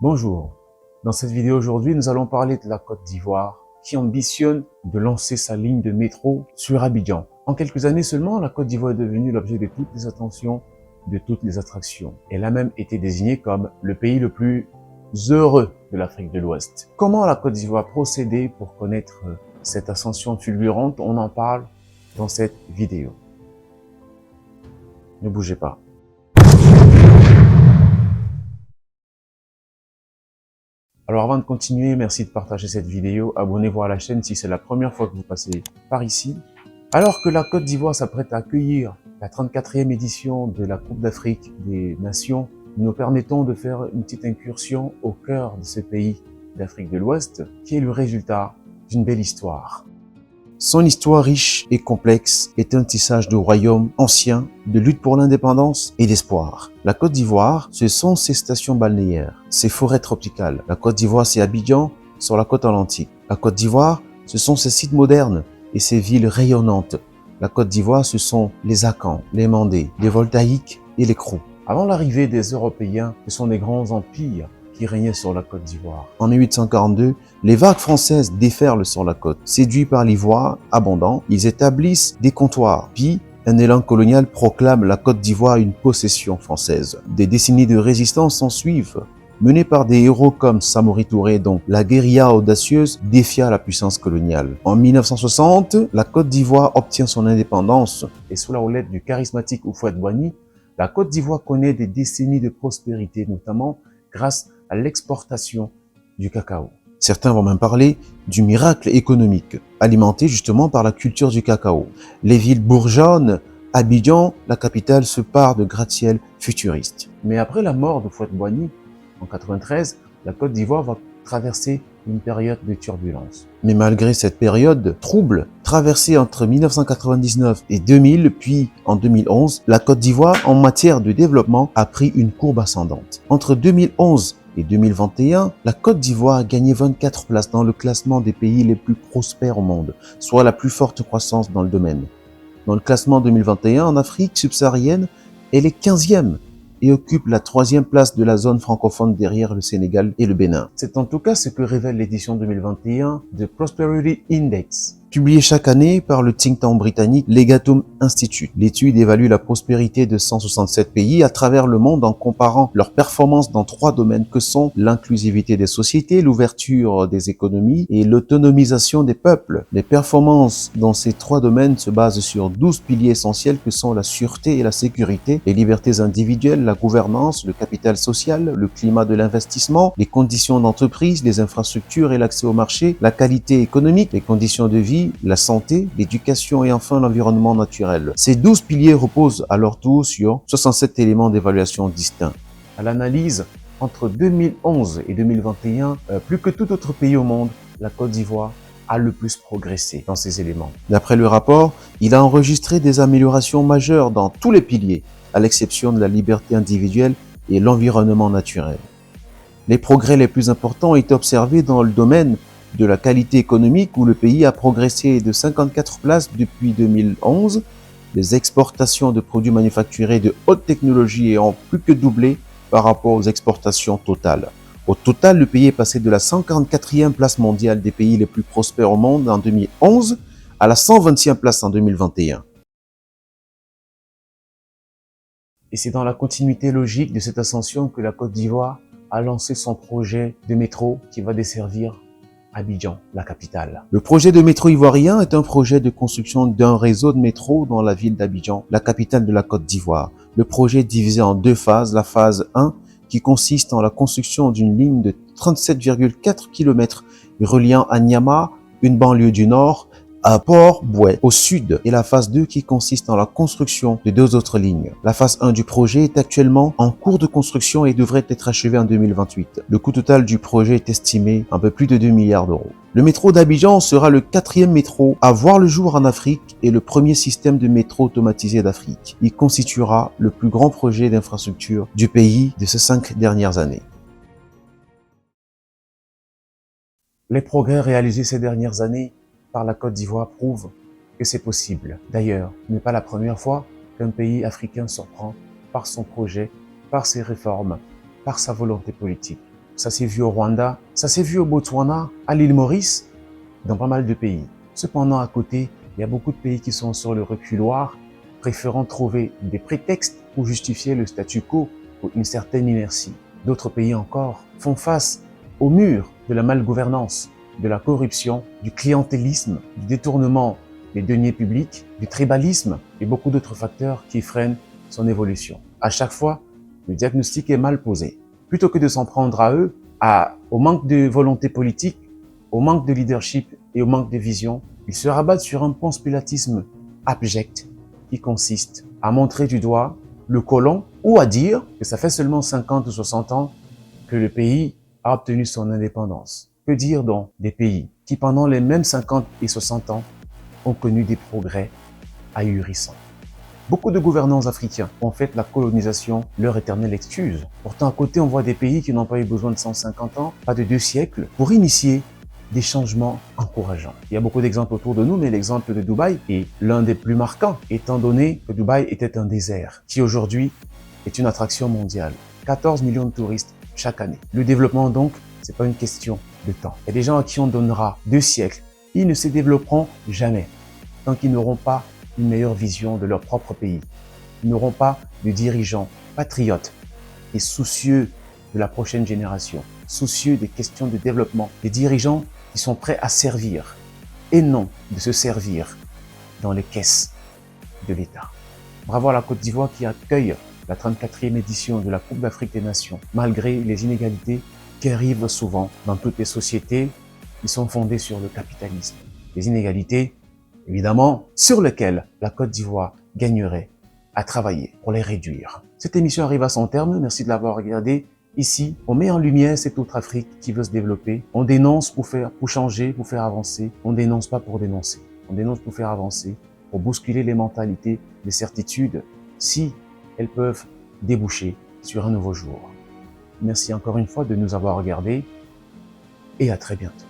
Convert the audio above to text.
Bonjour, dans cette vidéo aujourd'hui, nous allons parler de la Côte d'Ivoire qui ambitionne de lancer sa ligne de métro sur Abidjan. En quelques années seulement, la Côte d'Ivoire est devenue l'objet de toutes les attentions, de toutes les attractions. Elle a même été désignée comme le pays le plus heureux de l'Afrique de l'Ouest. Comment la Côte d'Ivoire procéder pour connaître cette ascension fulgurante? On en parle dans cette vidéo. Ne bougez pas. Alors avant de continuer, merci de partager cette vidéo, abonnez-vous à la chaîne si c'est la première fois que vous passez par ici. Alors que la Côte d'Ivoire s'apprête à accueillir la 34e édition de la Coupe d'Afrique des Nations, nous nous permettons de faire une petite incursion au cœur de ce pays d'Afrique de l'Ouest, qui est le résultat d'une belle histoire. Son histoire riche et complexe est un tissage de royaumes anciens, de lutte pour l'indépendance et d'espoir. La Côte d'Ivoire, ce sont ses stations balnéaires, ses forêts tropicales. La Côte d'Ivoire, c'est Abidjan, sur la côte atlantique. La Côte d'Ivoire, ce sont ses sites modernes et ses villes rayonnantes. La Côte d'Ivoire, ce sont les Akans, les Mandés, les Voltaïques et les Krous. Avant l'arrivée des Européens, ce sont des grands empires qui régnaient sur la Côte d'Ivoire. En 1842, les vagues françaises déferlent sur la côte. Séduits par l'ivoire abondant, ils établissent des comptoirs. Puis, un élan colonial proclame la Côte d'Ivoire une possession française. Des décennies de résistance s'ensuivent, menées par des héros comme Samori Touré, dont la guérilla audacieuse défia la puissance coloniale. En 1960, la Côte d'Ivoire obtient son indépendance et sous la houlette du charismatique Houphouët-Boigny, la Côte d'Ivoire connaît des décennies de prospérité, notamment grâce à l'exportation du cacao. Certains vont même parler du miracle économique, alimenté justement par la culture du cacao. Les villes bourgeonnent, Abidjan, la capitale, se pare de gratte-ciel futuriste. Mais après la mort de Houphouët-Boigny, en 1993, la Côte d'Ivoire va traverser une période de turbulence. Mais malgré cette période trouble, traversée entre 1999 et 2000, puis en 2011, la Côte d'Ivoire, en matière de développement, a pris une courbe ascendante. Entre 2011 et 2021, la Côte d'Ivoire a gagné 24 places dans le classement des pays les plus prospères au monde, soit la plus forte croissance dans le domaine. Dans le classement 2021, en Afrique subsaharienne, elle est 15e et occupe la 3e place de la zone francophone derrière le Sénégal et le Bénin. C'est en tout cas ce que révèle l'édition 2021 de Prosperity Index, publiée chaque année par le think tank britannique Legatum Institute. L'étude évalue la prospérité de 167 pays à travers le monde en comparant leurs performances dans 3 domaines que sont l'inclusivité des sociétés, l'ouverture des économies et l'autonomisation des peuples. Les performances dans ces 3 domaines se basent sur 12 piliers essentiels que sont la sûreté et la sécurité, les libertés individuelles, la gouvernance, le capital social, le climat de l'investissement, les conditions d'entreprise, les infrastructures et l'accès au marché, la qualité économique, les conditions de vie, la santé, l'éducation et enfin l'environnement naturel. Ces 12 piliers reposent à leur tour sur 67 éléments d'évaluation distincts. À l'analyse, entre 2011 et 2021, plus que tout autre pays au monde, la Côte d'Ivoire a le plus progressé dans ces éléments. D'après le rapport, il a enregistré des améliorations majeures dans tous les piliers, à l'exception de la liberté individuelle et l'environnement naturel. Les progrès les plus importants ont été observés dans le domaine de la qualité économique où le pays a progressé de 54 places depuis 2011, les exportations de produits manufacturés de haute technologie ayant plus que doublé par rapport aux exportations totales. Au total, le pays est passé de la 144e place mondiale des pays les plus prospères au monde en 2011 à la 120e place en 2021. Et c'est dans la continuité logique de cette ascension que la Côte d'Ivoire a lancé son projet de métro qui va desservir Abidjan, la capitale. Le projet de métro ivoirien est un projet de construction d'un réseau de métro dans la ville d'Abidjan, la capitale de la Côte d'Ivoire. Le projet est divisé en 2 phases. La phase 1, qui consiste en la construction d'une ligne de 37,4 km reliant à Niama, une banlieue du nord, à Port-Bouet au sud, et la phase 2 qui consiste en la construction de 2 autres lignes. La phase 1 du projet est actuellement en cours de construction et devrait être achevée en 2028. Le coût total du projet est estimé à un peu plus de 2 milliards d'euros. Le métro d'Abidjan sera le 4e métro à voir le jour en Afrique et le premier système de métro automatisé d'Afrique. Il constituera le plus grand projet d'infrastructure du pays de ces 5 dernières années. Les progrès réalisés ces dernières années par la Côte d'Ivoire prouve que c'est possible. D'ailleurs, ce n'est pas la première fois qu'un pays africain surprend par son projet, par ses réformes, par sa volonté politique. Ça s'est vu au Rwanda, ça s'est vu au Botswana, à l'île Maurice, dans pas mal de pays. Cependant, à côté, il y a beaucoup de pays qui sont sur le reculoir, préférant trouver des prétextes pour justifier le statu quo ou une certaine inertie. D'autres pays encore font face au mur de la malgouvernance, de la corruption, du clientélisme, du détournement des deniers publics, du tribalisme et beaucoup d'autres facteurs qui freinent son évolution. À chaque fois, le diagnostic est mal posé. Plutôt que de s'en prendre à eux, au manque de volonté politique, au manque de leadership et au manque de vision, ils se rabattent sur un conspiratisme abject qui consiste à montrer du doigt le colon ou à dire que ça fait seulement 50 ou 60 ans que le pays a obtenu son indépendance. Que dire donc des pays qui pendant les mêmes 50 et 60 ans ont connu des progrès ahurissants? Beaucoup de gouvernants africains ont fait la colonisation leur éternelle excuse. Pourtant, à côté, on voit des pays qui n'ont pas eu besoin de 150 ans, pas de 2 siècles, pour initier des changements encourageants. Il y a beaucoup d'exemples autour de nous, mais l'exemple de Dubaï est l'un des plus marquants, étant donné que Dubaï était un désert, qui aujourd'hui est une attraction mondiale. 14 millions de touristes chaque année. Le développement, donc, c'est pas une question de temps. Il y a des gens à qui on donnera 2 siècles. Ils ne se développeront jamais tant qu'ils n'auront pas une meilleure vision de leur propre pays. Ils n'auront pas de dirigeants patriotes et soucieux de la prochaine génération, soucieux des questions de développement, des dirigeants qui sont prêts à servir et non de se servir dans les caisses de l'État. Bravo à la Côte d'Ivoire qui accueille la 34e édition de la Coupe d'Afrique des Nations, malgré les inégalités qui arrivent souvent dans toutes les sociétés qui sont fondées sur le capitalisme. Les inégalités, évidemment, sur lesquelles la Côte d'Ivoire gagnerait à travailler pour les réduire. Cette émission arrive à son terme. Merci de l'avoir regardée. Ici, on met en lumière cette autre Afrique qui veut se développer. On dénonce pour changer, pour faire avancer. On dénonce pas pour dénoncer. On dénonce pour faire avancer, pour bousculer les mentalités, les certitudes, si elles peuvent déboucher sur un nouveau jour. Merci encore une fois de nous avoir regardés et à très bientôt.